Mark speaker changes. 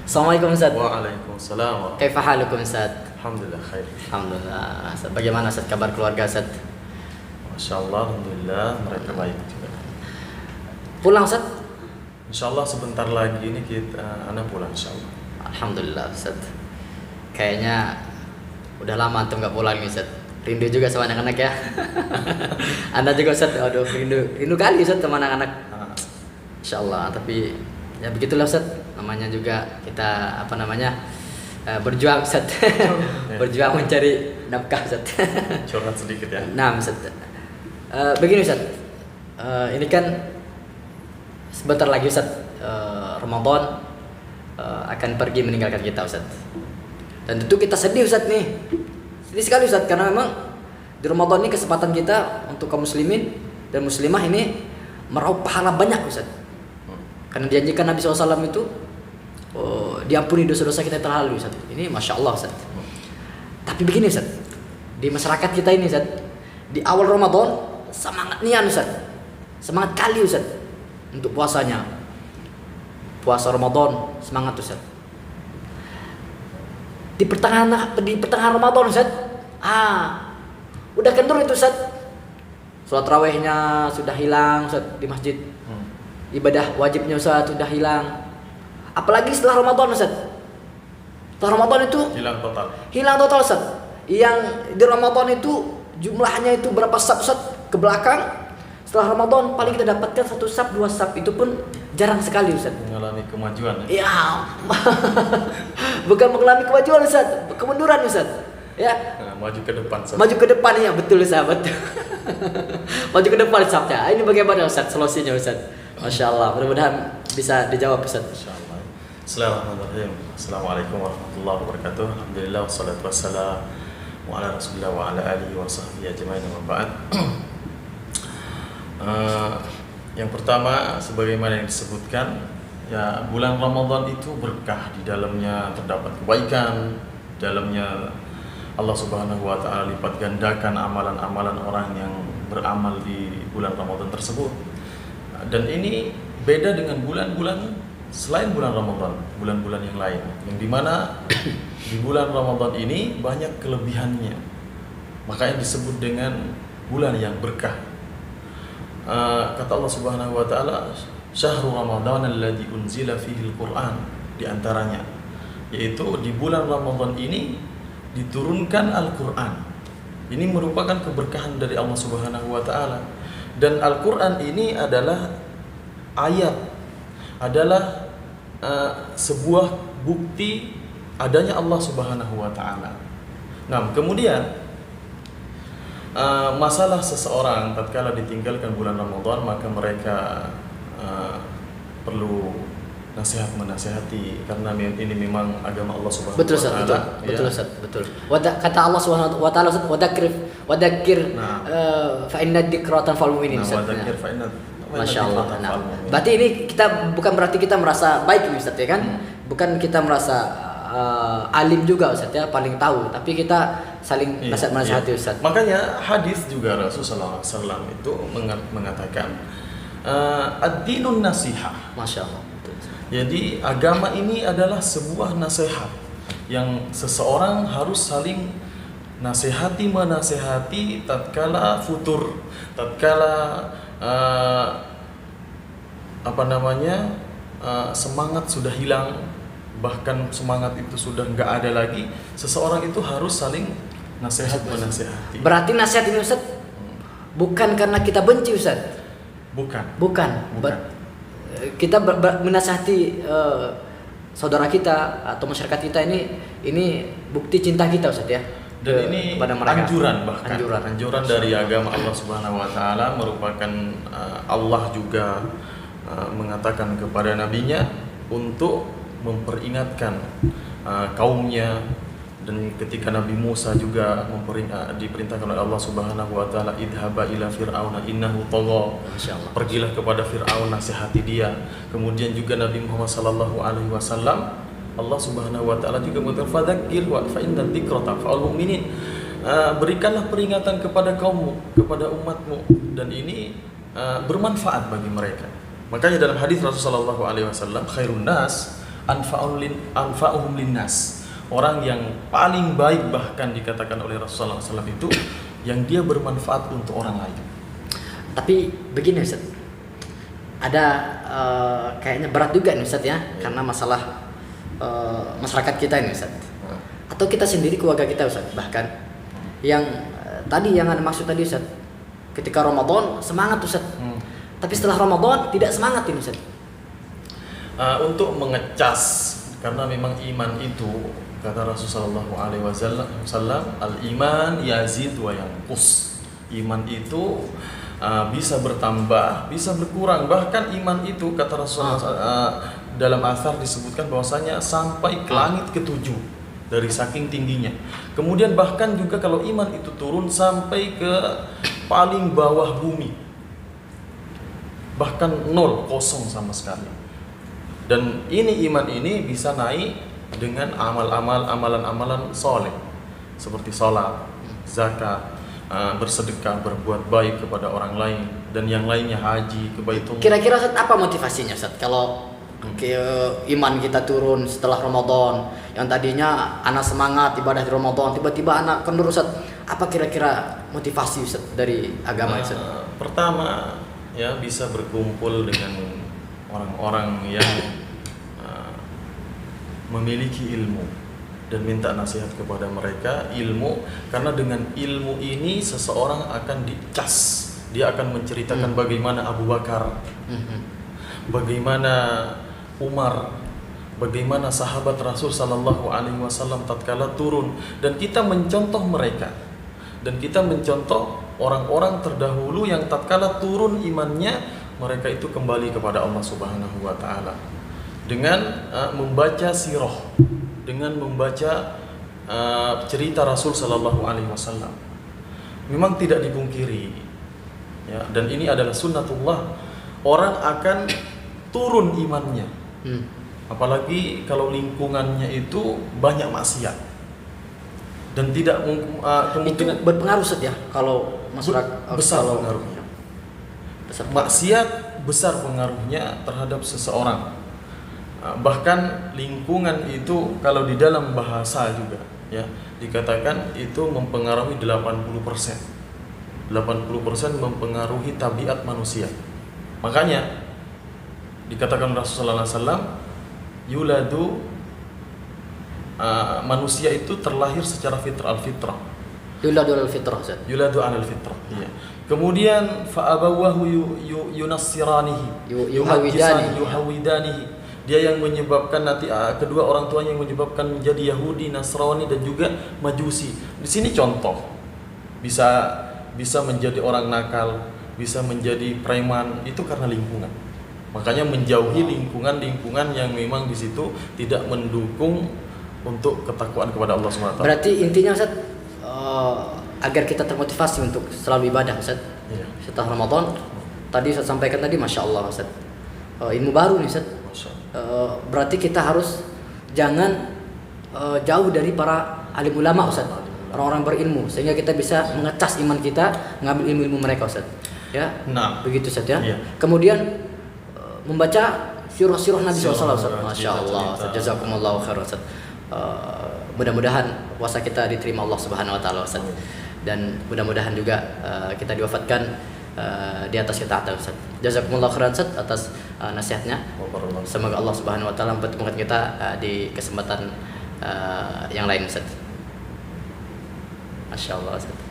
Speaker 1: Assalamualaikum Ustaz.
Speaker 2: Waalaikumsalam.
Speaker 1: Kaifa halukum Ustaz?
Speaker 2: Alhamdulillah khair.
Speaker 1: Alhamdulillah. Ustaz, bagaimana Ustaz kabar keluarga Ustaz?
Speaker 2: Masya Allah, alhamdulillah mereka baik juga.
Speaker 1: Pulang Ustaz?
Speaker 2: Insya Allah sebentar lagi ini anak pulang insya Allah.
Speaker 1: Alhamdulillah Ustaz. Kayaknya udah lama antum nggak pulang nih Ustaz. Rindu juga sama anak-anak ya. Anda juga Ustaz. Aduh, rindu kali Ustaz sama anak-anak. Insya Allah, tapi ya begitulah Ustaz. Namanya juga kita berjuang Ustaz. Berjuang mencari nafkah Ustaz.
Speaker 2: Curhat sedikit ya.
Speaker 1: Nah Ustaz, begini Ustaz, ini kan sebentar lagi Ustaz, Ramadan akan pergi meninggalkan kita Ustaz. Dan tentu kita sedih Ustaz nih. Sedih sekali Ustaz, karena memang di Ramadan ini kesempatan kita untuk kaum muslimin dan muslimah ini meraup pahala banyak Ustaz. Karena dijanjikan Nabi SAW itu diampuni dosa-dosa kita yang telah lalu Ustaz. Ini Masya Allah Ustaz. Tapi begini Ustaz, di masyarakat kita ini Ustaz, di awal Ramadan semangat nian Ustaz, semangat kali Ustaz untuk puasanya. Puasa Ramadan semangat Ustaz. Di pertengahan Ramadan Ustaz, udah kendur itu Ustaz. Sholat rawehnya sudah hilang Ustaz di masjid. Ibadah wajibnya Ustaz sudah hilang. Apalagi setelah Ramadan Ustaz. Setelah Ramadan itu hilang total Ustaz. Yang di Ramadan itu jumlahnya itu berapa sab Ustaz ke belakang. Setelah Ramadan paling kita dapatkan 1 sab, 2 sab, itu pun jarang sekali Ustaz.
Speaker 2: Mengalami kemajuan ya.
Speaker 1: Ya. Bukan mengalami kemajuan Ustaz, kemunduran Ustaz. Ya.
Speaker 2: Maju ke depan Ustaz.
Speaker 1: Maju ke depan ya, betul Ustaz, betul. Maju ke depan Ustaz. Ini bagaimana Ustaz solusinya Ustaz? Masya Allah, mudah-mudahan bisa dijawab Ustaz.
Speaker 2: Masya Allah. Bismillahirrahmanirrahim. Assalamualaikum warahmatullahi wabarakatuh. Alhamdulillah wassalatu wassalamu ala Rasulillah wa ala alihi wa sahbihi ajma'in wa ba'd. Yang pertama, sebagaimana yang disebutkan, ya bulan Ramadan itu berkah, di dalamnya terdapat kebaikan, di dalamnya Allah Subhanahu wa taala lipat gandakan amalan-amalan orang yang beramal di bulan Ramadan tersebut. Dan ini beda dengan bulan-bulan selain bulan Ramadan, bulan-bulan yang lain, yang dimana di bulan Ramadan ini banyak kelebihannya, makanya disebut dengan bulan yang berkah. Kata Allah Subhanahu wa taala, syahrul Ramadan alladzi unzila fihi al-Qur'an, di antaranya yaitu di bulan Ramadan ini diturunkan Al-Qur'an. Ini merupakan keberkahan dari Allah Subhanahu wa taala. Dan Al-Quran ini adalah ayat, adalah sebuah bukti adanya Allah Subhanahu wa ta'ala. Nah, kemudian masalah seseorang tatkala ditinggalkan bulan Ramadan, maka mereka perlu menasihati, karena ini memang agama Allah Subhanahu wa taala.
Speaker 1: Betul Ustaz, betul. Kata Allah Subhanahu wa taala, wadzakkir fa inna dzikra tanfa'ul mu'minin. Masya Allah. Berarti ini bukan berarti kita merasa baik Ustaz ya kan? Bukan kita merasa alim juga Ustaz ya, paling tahu, tapi kita saling menasihati Ustaz.
Speaker 2: Makanya hadis juga Rasulullah SAW itu mengatakan ad-dinun nasihah.
Speaker 1: Masya Allah.
Speaker 2: Jadi agama ini adalah sebuah nasihat yang seseorang harus saling menasehati tatkala futur, tatkala semangat sudah hilang, bahkan semangat itu sudah nggak ada lagi, seseorang itu harus saling menasehati. Berarti
Speaker 1: nasihat ini Ustaz bukan karena kita benci Ustaz. Bukan. Kita menasihati saudara kita atau masyarakat kita ini bukti cinta kita Ustaz ya.
Speaker 2: Dan ini anjuran dari agama Allah Subhanahu wa taala, merupakan Allah juga mengatakan kepada nabinya untuk memperingatkan kaumnya. Dan ketika Nabi Musa juga diperintahkan oleh Allah Subhanahu wa taala, idhaba ila fir'auna innahu tagha. Pergilah kepada Fir'aun, nasihati dia. Kemudian juga Nabi Muhammad sallallahu alaihi wasallam, Allah Subhanahu wa taala juga mengatakan fadzakir wa fa inna dzikra tanfa'ul mu'minin. Berikanlah peringatan kepada kaummu, kepada umatmu, dan ini bermanfaat bagi mereka. Makanya dalam hadis Rasulullah sallallahu alaihi wasallam, khairun nas anfa'uhum linnas. Orang yang paling baik bahkan dikatakan oleh Rasulullah SAW itu yang dia bermanfaat untuk orang lain.
Speaker 1: Tapi begini Ustaz, ada kayaknya berat juga nih Ustaz ya, karena masalah masyarakat kita ini Ustaz, atau kita sendiri, keluarga kita Ustaz, bahkan yang tadi yang ada maksud tadi Ustaz, ketika Ramadan semangat Ustaz, tapi setelah Ramadan tidak semangat ini Ustaz.
Speaker 2: Untuk mengecas, karena memang iman itu kata Rasulullah SAW, al-iman yazid wa yanqus. Iman itu bisa bertambah, bisa berkurang. Bahkan iman itu kata Rasulullah dalam athar disebutkan bahwasanya sampai ke langit ketujuh dari saking tingginya. Kemudian bahkan juga kalau iman itu turun sampai ke paling bawah bumi, bahkan nol, kosong sama sekali. Dan ini iman ini bisa naik dengan amalan-amalan soleh seperti sholat, zakat, bersedekah, berbuat baik kepada orang lain, dan yang lainnya haji ke Baitullah.
Speaker 1: Kira-kira Ustaz, apa motivasinya Ustaz kalau iman kita turun setelah Ramadan? Yang tadinya anak semangat ibadah di Ramadan, tiba-tiba anak kendur Ustaz. Apa kira-kira motivasi Ustaz dari agama Ustaz?
Speaker 2: Pertama ya, bisa berkumpul dengan orang-orang yang memiliki ilmu dan minta nasihat kepada mereka ilmu, karena dengan ilmu ini seseorang akan dicas, dia akan menceritakan bagaimana Abu Bakar, bagaimana Umar, bagaimana sahabat Rasul sallallahu alaihi wasallam tatkala turun, dan kita mencontoh mereka, dan kita mencontoh orang-orang terdahulu yang tatkala turun imannya, mereka itu kembali kepada Allah Subhanahu wa taala dengan membaca sirah, dengan membaca cerita Rasul sallallahu alaihi wasallam. Memang tidak dipungkiri ya, dan ini adalah sunnatullah, orang akan turun imannya. Apalagi kalau lingkungannya itu banyak maksiat dan tidak
Speaker 1: itu berpengaruh Ustaz ya, kalau masyarakat
Speaker 2: besar pengaruhnya. Maksiat besar pengaruhnya terhadap seseorang. Bahkan lingkungan itu kalau di dalam bahasa juga ya dikatakan itu mempengaruhi 80%. 80% mempengaruhi tabiat manusia. Makanya dikatakan Rasulullah SAW, yuladu, manusia itu terlahir secara fitrah.
Speaker 1: Yuladu al-fitrah Ustaz.
Speaker 2: Yuladu al-fitrah. Iya. Kemudian fa'abawahu yunassiranihi, yuhawidanihi. Dia yang menyebabkan nanti kedua orang tuanya yang menyebabkan menjadi Yahudi, Nasrani, dan juga Majusi. Di sini contoh bisa menjadi orang nakal, bisa menjadi preman, itu karena lingkungan. Makanya menjauhi lingkungan yang memang di situ tidak mendukung untuk ketakwaan kepada Allah SWT.
Speaker 1: Berarti intinya Ustaz, agar kita termotivasi untuk selalu ibadah Ustaz,
Speaker 2: iya,
Speaker 1: setelah Ramadan. Tadi Ustaz sampaikan tadi, Masya Allah Ustaz, ilmu baru nih Ustaz. Berarti kita harus jangan jauh dari para alim ulama Ustaz, orang-orang berilmu, sehingga kita bisa mengecas iman kita, mengambil ilmu-ilmu mereka Ustaz ya.
Speaker 2: Nah,
Speaker 1: begitu Ustaz ya.
Speaker 2: Iya.
Speaker 1: Kemudian membaca sirah Nabi SAW Ustaz. Masya Allah Ustaz, jazakumullahu khairan Ustaz. Mudah-mudahan puasa kita diterima Allah Subhanahu wa taala Ustaz, dan mudah-mudahan juga kita diwafatkan di atas ketaatan Ustaz. Jazakumullah khairan Ustaz atas nasihatnya. Semoga Allah Subhanahu wa taala mempertemukan kita di kesempatan yang lain Ustaz. Masya Allah Ustaz.